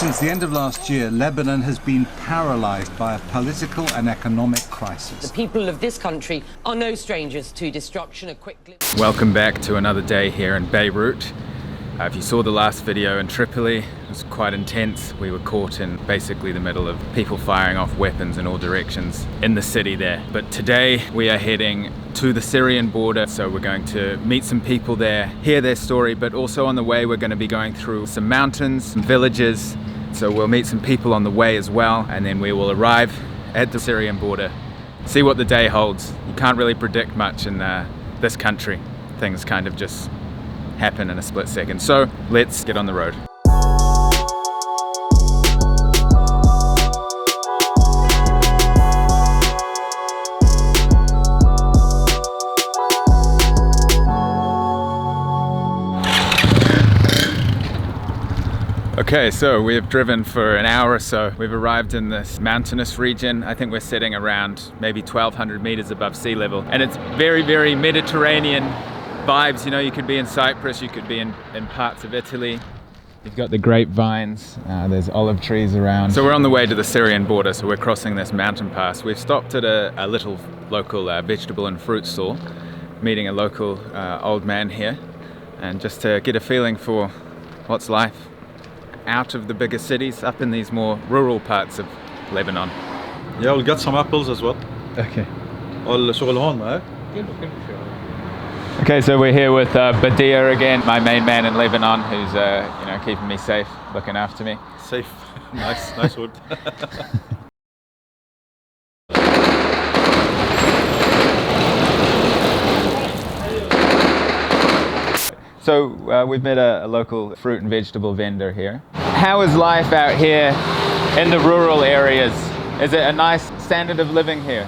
Since the end of last year, Lebanon has been paralyzed by a political and economic crisis. The people of this country are no strangers to destruction. Welcome back to another day here in Beirut. If you saw the last video in Tripoli, it was quite intense. We were caught in basically the middle of people firing off weapons in all directions in the city there. But today we are heading to the Syrian border, so we're going to meet some people there, hear their story, but also on the way we're going to be going through some mountains, some villages, so we'll meet some people on the way as well, and then we will arrive at the Syrian border, see what the day holds. You can't really predict much in this country. Things kind of just happen in a split second. So let's get on the road. Okay, so we have driven for an hour or so. We've arrived in this mountainous region. I think we're sitting around maybe 1,200 meters above sea level. And it's very, very Mediterranean vibes. You know, you could be in Cyprus, you could be in parts of Italy. You've got the grapevines, there's olive trees around. So we're on the way to the Syrian border, so we're crossing this mountain pass. We've stopped at a little local vegetable and fruit stall, meeting a local old man here, and just to get a feeling for what's life out of the bigger cities, up in these more rural parts of Lebanon. Yeah, we'll get some apples as well. Okay. الشغل هون معك؟ Okay, so we're here with Badia again, my main man in Lebanon, who's you know, keeping me safe, looking after me. Safe. nice word. So we've met a local fruit and vegetable vendor here. How is life out here in the rural areas? Is it a nice standard of living here?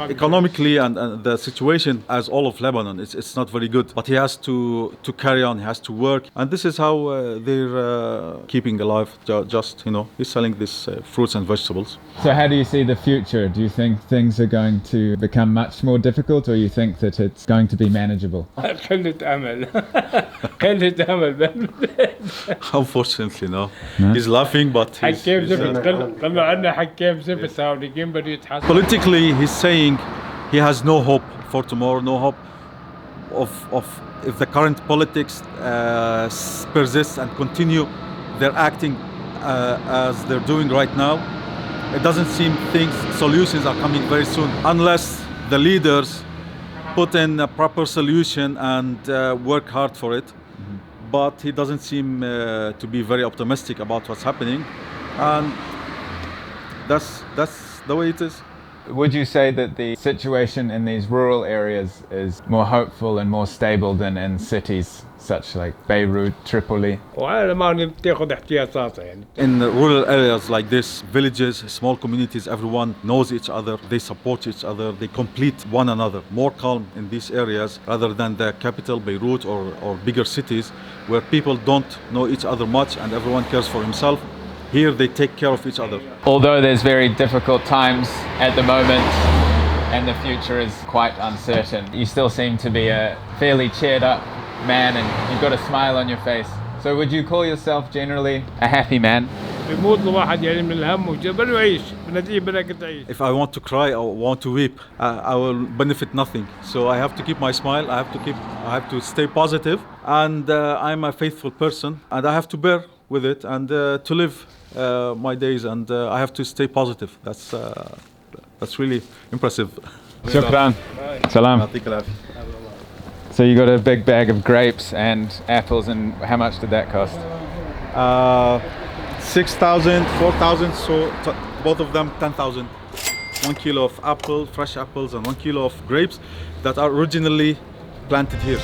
Economically and the situation as all of Lebanon, it's not very good. But he has to carry on, he has to work. And this is how they're keeping alive, just, you know, he's selling these fruits and vegetables. So how do you see the future? Do you think things are going to become much more difficult, or you think that it's going to be manageable? Unfortunately, no. He's laughing, but politically, he's saying he has no hope for tomorrow, no hope of if the current politics persists and continue their acting as they're doing right now. It doesn't seem solutions are coming very soon unless the leaders put in a proper solution and work hard for it. But he doesn't seem to be very optimistic about what's happening, and that's the way it is. Would you say that the situation in these rural areas is more hopeful and more stable than in cities such like Beirut, Tripoli? In the rural areas like this, villages, small communities, everyone knows each other, they support each other, they complete one another. More calm in these areas rather than the capital, Beirut, or bigger cities where people don't know each other much and everyone cares for himself. Here they take care of each other. Although there's very difficult times at the moment and the future is quite uncertain, you still seem to be a fairly cheered up man and you've got a smile on your face. So would you call yourself generally a happy man? If I want to cry or want to weep, I will benefit nothing. So I have to keep my smile, I have to stay positive, and I'm a faithful person and I have to bear with it and to live my days, and I have to stay positive. That's really impressive. Shukran. Salam. So you got a big bag of grapes and apples, and how much did that cost? 6,000, 4,000, so both of them 10,000. 1 kilo of fresh apples, and 1 kilo of grapes that are originally planted here.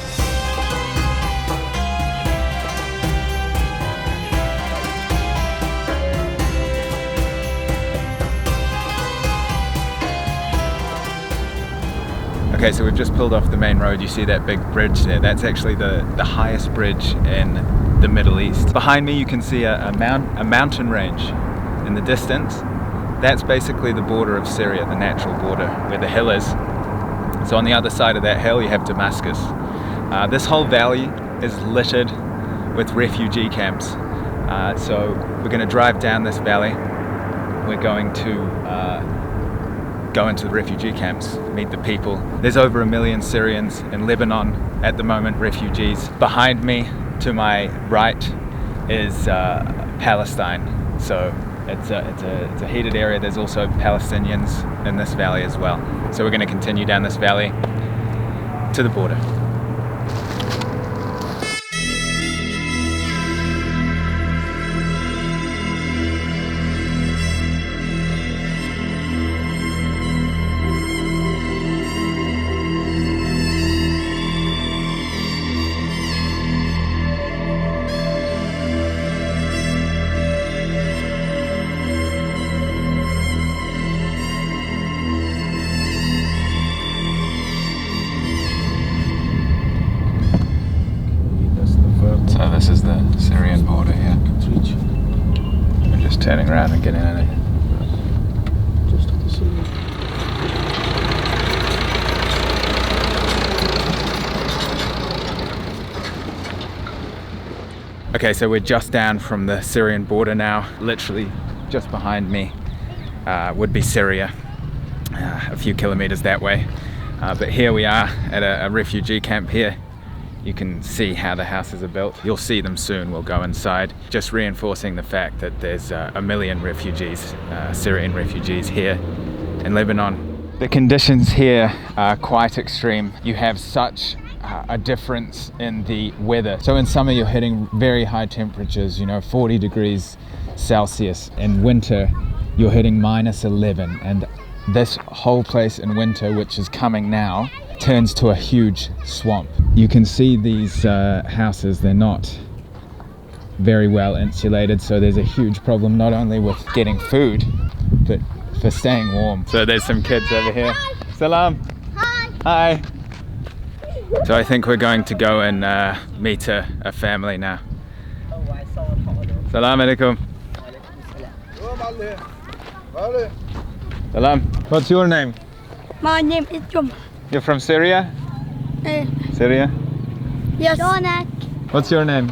Okay, so we've just pulled off the main road. You see that big bridge there? That's actually the highest bridge in the Middle East. Behind me you can see a mountain range in the distance. That's basically the border of Syria, the natural border, where the hill is. So on the other side of that hill you have Damascus. This whole valley is littered with refugee camps. So we're going to drive down this valley. We're going to go into the refugee camps, meet the people. There's over 1 million Syrians in Lebanon at the moment, refugees. Behind me, to my right, is Palestine. So it's a heated area. There's also Palestinians in this valley as well. So we're going to continue down this valley to the border. So this is the Syrian border here. We're just turning around and getting in it. Okay, so we're just down from the Syrian border now. Literally just behind me would be Syria, a few kilometers that way. But here we are at a refugee camp here. You can see how the houses are built. You'll see them soon. We'll go inside. Just reinforcing the fact that there's 1 million refugees, Syrian refugees here in Lebanon. The conditions here are quite extreme. You have such a difference in the weather. So in summer you're hitting very high temperatures, 40 degrees Celsius. In winter you're hitting -11, and this whole place in winter, which is coming now, turns to a huge swamp. You can see these houses, they're not very well insulated, so there's a huge problem not only with getting food, but for staying warm. So there's some kids over here. Salam. Hi. Hi. So I think we're going to go and meet a family now. Salam alaikum. Salam. What's your name? My name is Jum. You're from Syria? Syria? Yes. What's your name?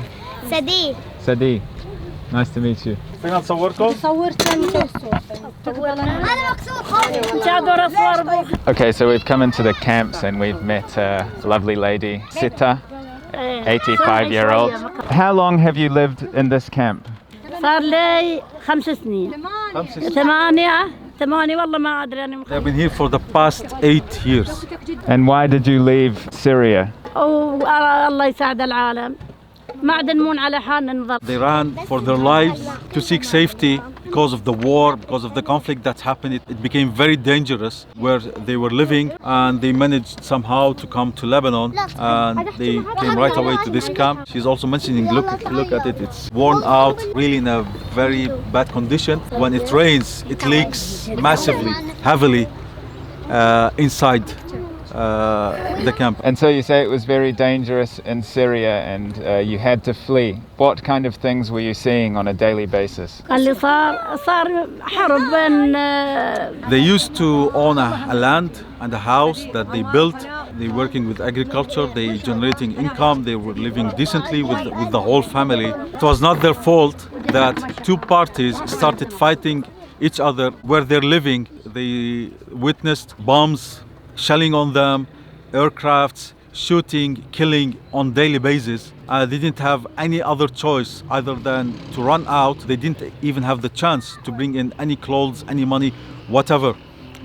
Sadi. Sadi. Nice to meet you. Okay, so we've come into the camps and we've met a lovely lady, Sita, 85-year-old. How long have you lived in this camp? صار لي 5 سنين. 8 والله ما أدري أنا. They've been here for the past 8 years. And why did you leave Syria? الله يساعد العالم. ما عاد نمون على حالنا نظل. They ran for their lives to seek safety because of the war, because of the conflict that's happened. It became very dangerous where they were living, and they managed somehow to come to Lebanon, and they came right away to this camp. She's also mentioning, look at it, it's worn out, really in a very bad condition. When it rains, it leaks massively, heavily inside the camp. And so you say it was very dangerous in Syria and you had to flee. What kind of things were you seeing on a daily basis? اللي صار حرب بين. They used to own a land and a house that they built. They working with agriculture, they generating income, they were living decently with the whole family. It was not their fault that two parties started fighting each other where they're living. They witnessed bombs shelling on them, aircrafts, shooting, killing on daily basis. They didn't have any other choice other than to run out. They didn't even have the chance to bring in any clothes, any money, whatever.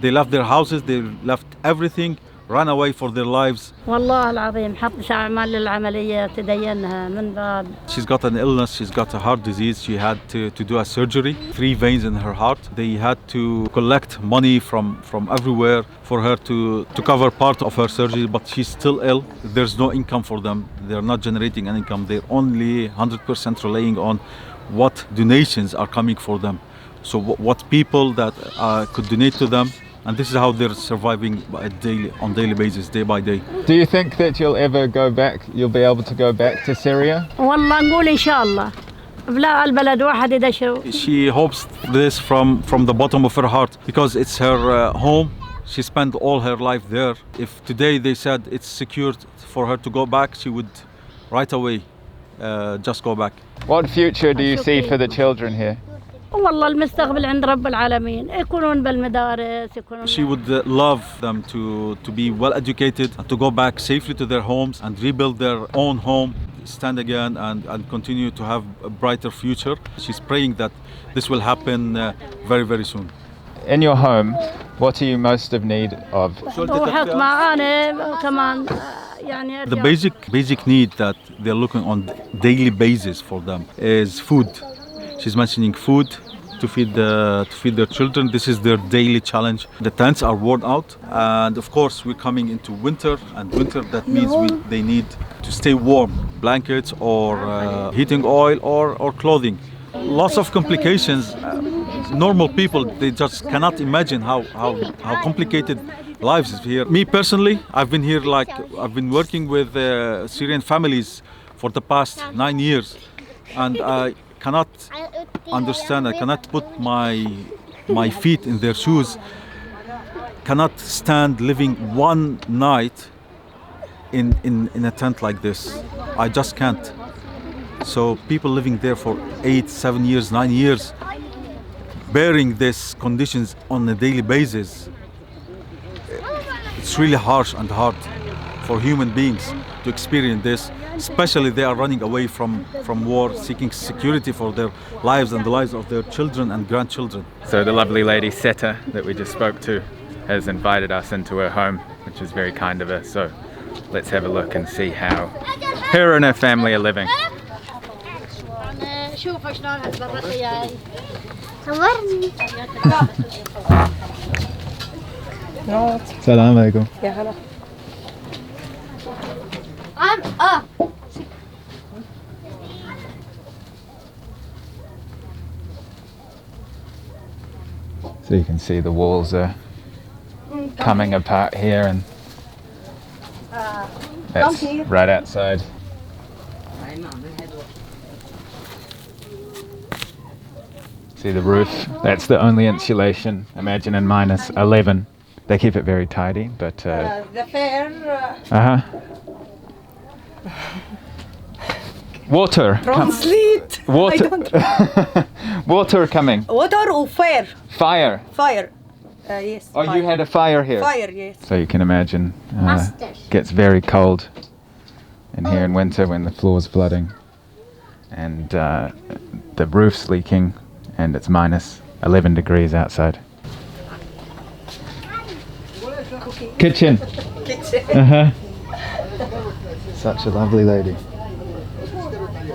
They left their houses, they left everything, ran away for their lives. والله العظيم حط أعمال للعملية تدينها من باب. She's got an illness, she's got a heart disease. She had to do a surgery, 3 veins in her heart. They had to collect money from everywhere for her to cover part of her surgery, but she's still ill. There's no income for them. They're not generating an income. They're only 100% relying on what donations are coming for them. So what people that could donate to them, and this is how they're surviving on daily basis, day by day. Do you think that you'll ever go back? You'll be able to go back to Syria? والله نقول إن شاء الله. بلا البلد واحد يدشوا. She hopes this from the bottom of her heart because it's her home. She spent all her life there. If today they said it's secured for her to go back, she would right away just go back. What future do you see for the children here? والله المستقبل عند رب العالمين يكونون بالمدارس يكونون. She would love them to be well educated, to go back safely to their homes and rebuild their own home, stand again and continue to have a brighter future. She's praying that this will happen very, very soon. In your home, what are you most in need of? وحط معانا كمان يعني The basic need that they're looking on daily basis for them is food. She's mentioning food to feed their children. This is their daily challenge. The tents are worn out, and of course we're coming into winter, and winter that means they need to stay warm, blankets or heating oil or clothing. Lots of complications. Normal people, they just cannot imagine how complicated lives is here. Me personally, I've been working with Syrian families for the past 9 years, and I cannot understand. I cannot put my feet in their shoes. Cannot stand living one night in a tent like this. I just can't. So people living there for 8, 7 years, 9 years, bearing these conditions on a daily basis, it's really harsh and hard for human beings to experience this. Especially they are running away from war, seeking security for their lives and the lives of their children and grandchildren. So the lovely lady Seta that we just spoke to has invited us into her home, which is very kind of her. So let's have a look and see how her and her family are living. Salam alaikum. So you can see the walls are coming apart here, and that's right outside. See the roof? That's the only insulation. Imagine in minus 11. They keep it very tidy, but the fair. Water. Translate. Water. Water coming. Water or fire? Fire. Fire. Yes. Oh, fire. you had a fire here. Fire, yes. So you can imagine, gets very cold in here in winter when the floor's flooding, and the roof's leaking, and it's minus 11 degrees outside. Kitchen. Kitchen. Such a lovely lady.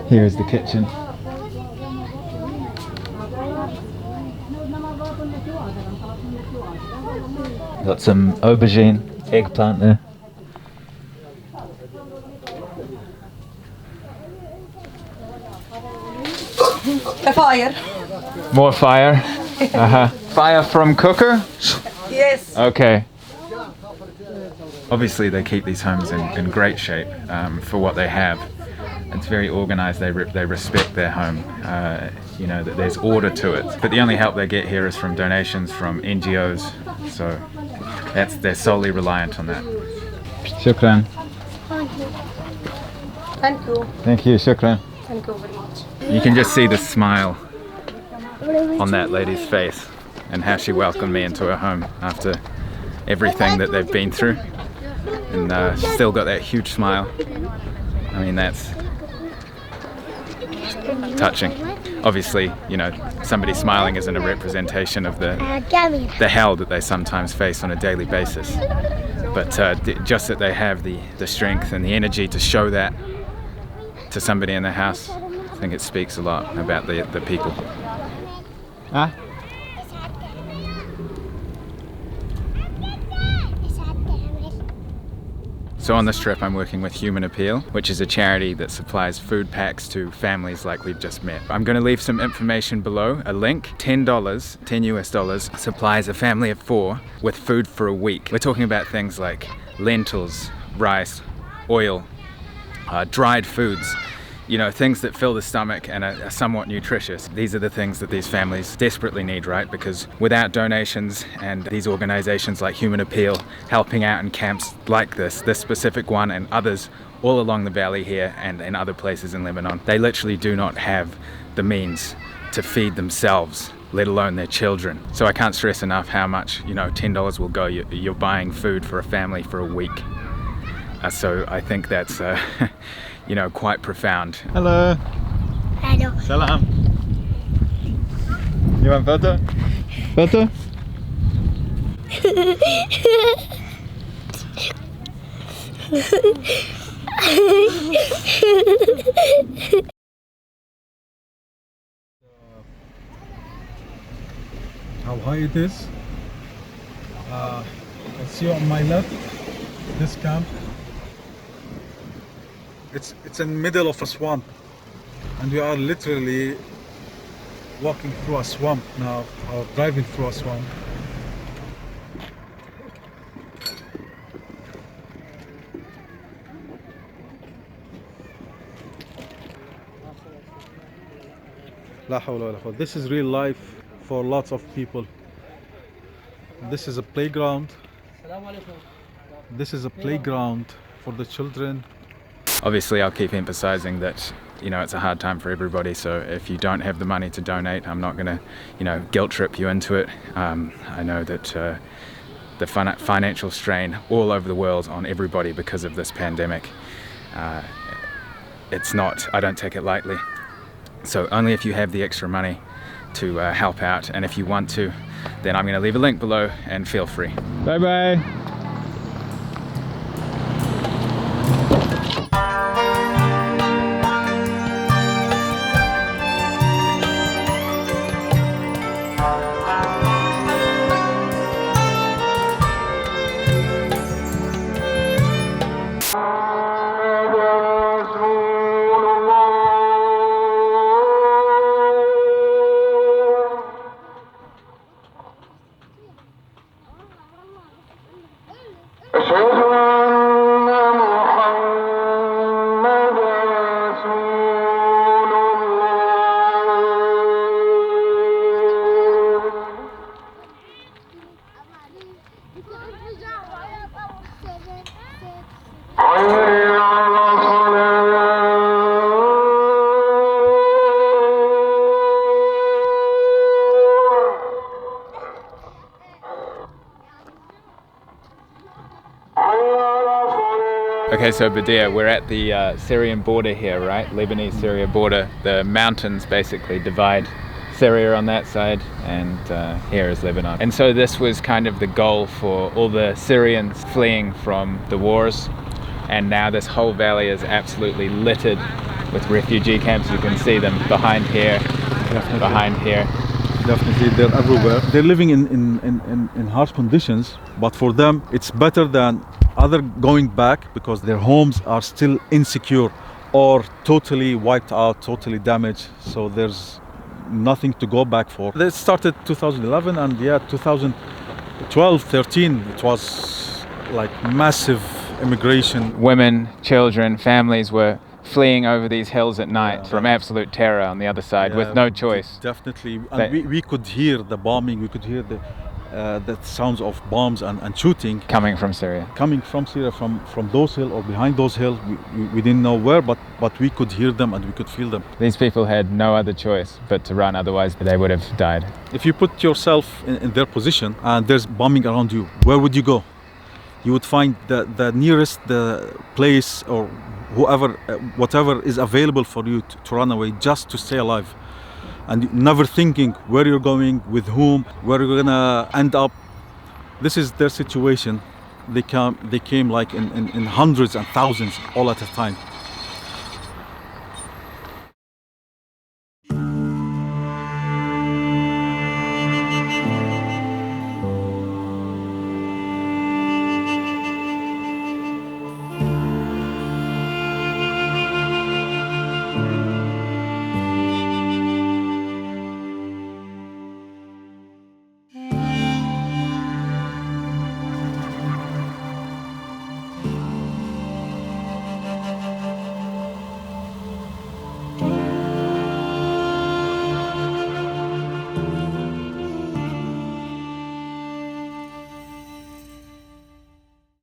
Here's the kitchen. Got some aubergine, eggplant there. A fire. More fire. Fire from cooker? Yes. Okay. Obviously they keep these homes in great shape for what they have. It's very organized. They respect their home. You know, that there's order to it. But the only help they get here is from donations from NGOs. So they're solely reliant on that. Shukran. Thank you. Thank you. Shukran. Thank you very much. You can just see the smile on that lady's face and how she welcomed me into her home after everything that they've been through. And she's still got that huge smile. I mean, that's touching. Obviously, you know, somebody smiling isn't a representation of the hell that they sometimes face on a daily basis. But just that they have the strength and the energy to show that to somebody in the house, I think it speaks a lot about the people. Huh? So on this trip I'm working with Human Appeal, which is a charity that supplies food packs to families like we've just met. I'm going to leave some information below, a link. $10, 10 US dollars, supplies a family of 4 with food for a week. We're talking about things like lentils, rice, oil, dried foods. you know, things that fill the stomach and are somewhat nutritious. These are the things that these families desperately need, right? Because without donations and these organizations like Human Appeal helping out in camps like this specific one and others all along the valley here and in other places in Lebanon, they literally do not have the means to feed themselves, let alone their children. So I can't stress enough how much, you know, $10 will go. You're buying food for a family for a week. So I think that's, you know, quite profound. Hello. Hello. Salam. You want photo? Photo? How high it is. I see on my left this camp. It's in the middle of a swamp, and we are literally walking through a swamp now, or driving through a swamp. La hawla wa la quwwata. This is real life for lots of people. This is a playground. This is a playground for the children. Obviously, I'll keep emphasizing that, you know, it's a hard time for everybody. So if you don't have the money to donate, I'm not going to, you know, guilt trip you into it. I know that the financial strain all over the world on everybody because of this pandemic, it's not, I don't take it lightly. So only if you have the extra money to help out, and if you want to, then I'm going to leave a link below and feel free. Bye bye. Okay, so Badia, we're at the Syrian border here, right? Lebanese-Syria border. The mountains basically divide Syria on that side, and here is Lebanon. And so this was kind of the goal for all the Syrians fleeing from the wars. And now this whole valley is absolutely littered with refugee camps. You can see them behind here, behind here. Definitely, they're everywhere. They're living in harsh conditions, but for them, it's better than other going back because their homes are still insecure or totally wiped out, totally damaged. So there's nothing to go back for. They started 2011, and yeah, 2012, 13, it was like massive immigration. Women, children, families were fleeing over these hills at night from absolute terror on the other side with no choice. Definitely, and we could hear the bombing, we could hear the sounds of bombs and shooting Coming from Syria. coming from Syria, from those hills or behind those hills. We didn't know where, but we could hear them and we could feel them. These people had no other choice but to run, otherwise they would have died. If you put yourself in their position and there's bombing around you, where would you go? You would find the nearest place or whatever is available for you to run away, just to stay alive, and never thinking where you're going, with whom, where you're gonna end up. This is their situation. They came like in hundreds and thousands all at a time.